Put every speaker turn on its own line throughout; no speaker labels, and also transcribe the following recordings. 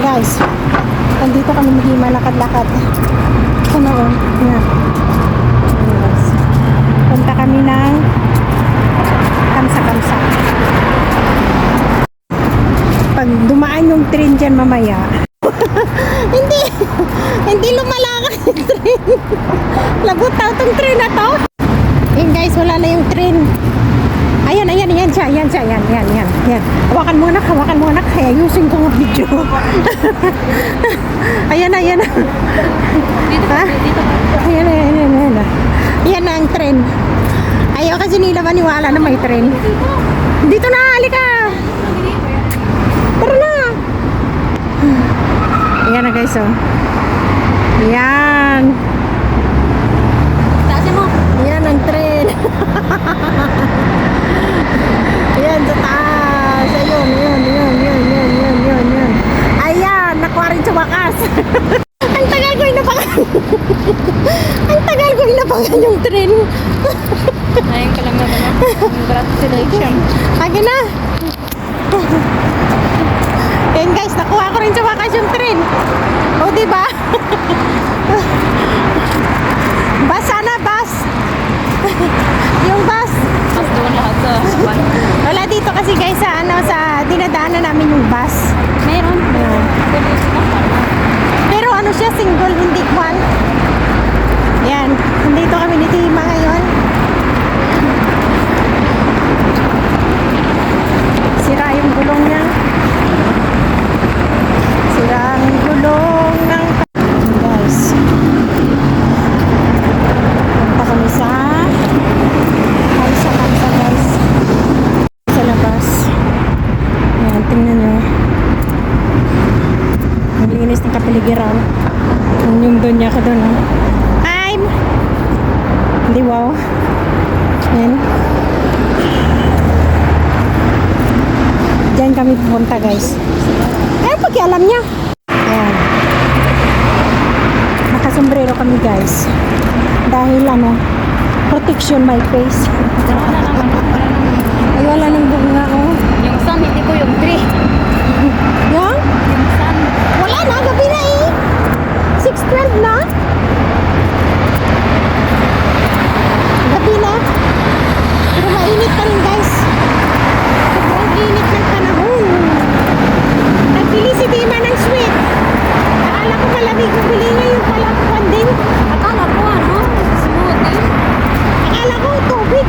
guys. Nandito kami mahima lakad-lakad. Ano o? Yan. Guys. Punta kami ng Kamsa-Kamsa. Pag dumaan yung train dyan mamaya, hindi lumalakad yung train. Lagot daw tong train na to. Yan guys, wala na yung train. Ayan siya. Yan. Hawakan mo anak. Kaya ayusin ko ng video. Ayan.
Dito
Ha?
dito.
Ayan. Yan na ang train. Ayaw kasi nila maniwala na may train. Dito na, halika. Tara na. Ayan na guys, oh. Yan.
Taasin mo.
Yan ang train. Yan sa taas. Ayun. Ayan, nakuha rin sa wakas. Ang tagal ko inabangan yung train.
Ayun ka lang naman. Congratulations.
Lagi na. Yan guys, nakuha ko rin sa wakas yung train. O diba? Bus sana, bus. Yung bus.
Mas doon lahat sa one.
Wala dito kasi guys sa dinadaanan namin yung bus.
Meron.
Pero ano siya, single, hindi qual. Yan, nandito kami ni Tima ngayon. Sira yung gulong niya. Sira ang gulong ng guys. Punta kami sa Kamsa guys. Sa labas. Ayan, tingnan nyo. Naglinis ng kapaligiran. Yung doon niya ko doon. Oh. Hindi, wow. Ayan. Diyan kami pupunta guys. Kaya pakialam niya. Ayan. Nakasombrero kami guys. Dahil protection my face.
Wala naman.
Ay, wala nang bunga oh.
Yung sun, hindi ko yung tree.
Yan?
Yung sun.
Wala na, gabi na eh. 6:12 na. Gabi na. Pero mainit pa rin guys. Sobrang init ng panahon. Nagbili si Dima ng sweet. Akala ko malamig yung bili niya yung palakpan din.
Akala ko smoothie.
Akala ko tubig.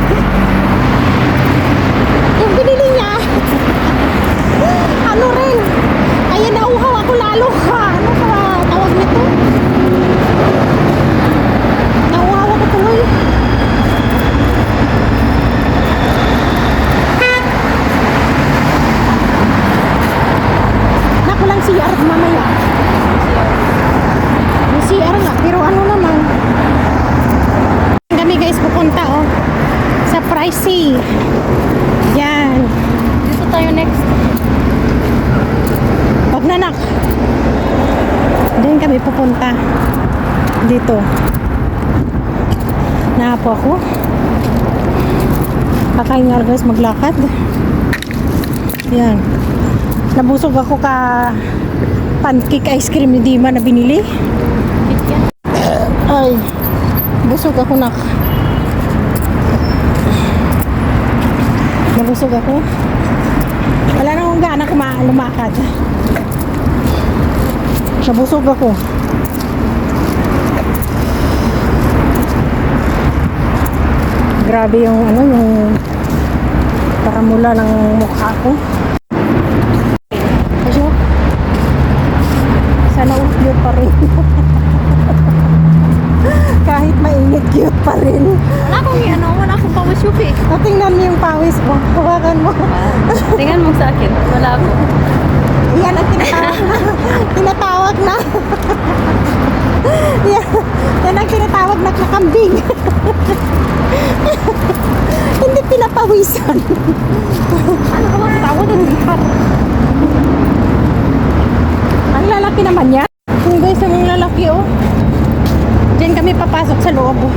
Yung binili niya. Ano rin. Kaya nauhaw ako lalo ka. Ano ka tawag nito? Nauhaw ako tuloy. Naku lang CR mamaya. Yung CR nga, pero ano naman. Kami guys pupunta oh. Sa Pricey. Yan.
Dito tayo next.
Pagnanak. Diyan kami pupunta. Dito. Napo ako. Kakain nga guys maglakad. Yan. Nabusog ako ka pancake ice cream ni Dima na binili. Ay. Busog ako nak. Nabusog ako. Wala na akong gana lumakad. Nabusog ako. Grabe yung yung paramula ng mukha ko. Kasi sana cute pa rin. Kahit mainit cute pa rin.
Wala akong pawis yupi.
Tingnan mo yung pawis mo. Hawakan mo.
Tingnan mo sa akin. Wala ako.
Yan ang tinatawag na. Yan ang tinatawag na kakambing. Hindi pinapawisan.
Ano ka ba? Tawag ng lipat.
Ang lalaki naman yan. Yung guys, ang lalaki oh. Diyan kami papasok sa loob oh.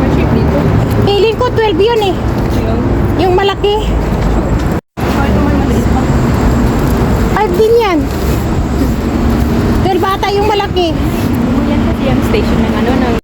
May dito.
Feeling ko 12 yun eh. Yung malaki.
Ito man maliit pa.
5 din yan.
Yan kasi yung station ng ano, ng